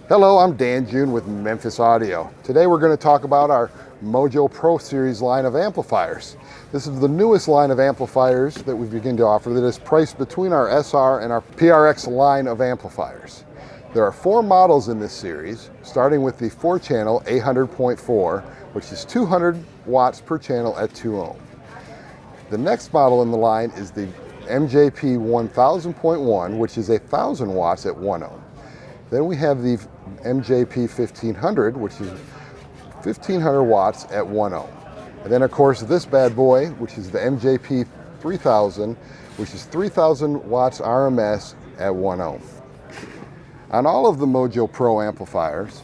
Hello, I'm Dan June with Memphis Audio. Today we're going to talk about our MOJO Pro series line of amplifiers. This is the newest line of amplifiers that we begin to offer that is priced between our SR and our PRX line of amplifiers. There are 4 models in this series, starting with the 4-channel 800.4, which is 200 watts per channel at 2 ohm. The next model in the line is the MJP3000.1, which is 1,000 watts at 1 ohm. Then we have the MJP1500, which is 1,500 watts at 1 ohm. And then of course this bad boy, which is the MJP3000, which is 3,000 watts RMS at 1 ohm. On all of the MOJO Pro amplifiers,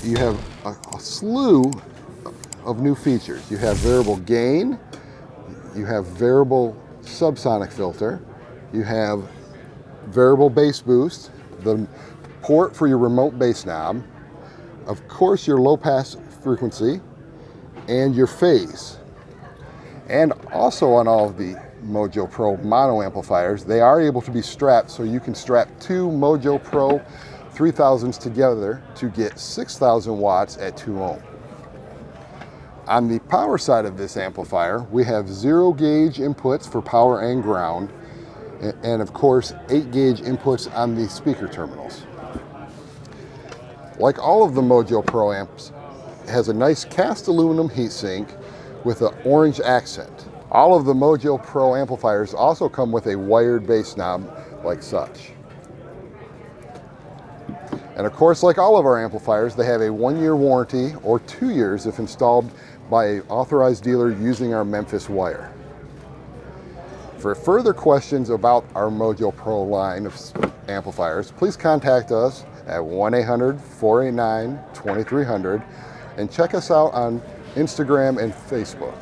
you have a slew of new features. You have variable gain, you have variable subsonic filter, you have variable bass boost, the port for your remote bass knob, of course your low pass frequency, and your phase. And also on all of the MOJO Pro mono amplifiers, they are able to be strapped, so you can strap 2 MOJO Pro 3000s together to get 6,000 watts at 2 ohm. On the power side of this amplifier, we have 0 gauge inputs for power and ground, and of course 8 gauge inputs on the speaker terminals. Like all of the MOJO Pro amps, it has a nice cast aluminum heatsink with an orange accent. All of the MOJO Pro amplifiers also come with a wired bass knob like such. And of course, like all of our amplifiers, they have a 1-year warranty or 2 years if installed by an authorized dealer using our Memphis wire. For further questions about our MOJO Pro line of amplifiers, please contact us at 1-800-489-2300 and check us out on Instagram and Facebook.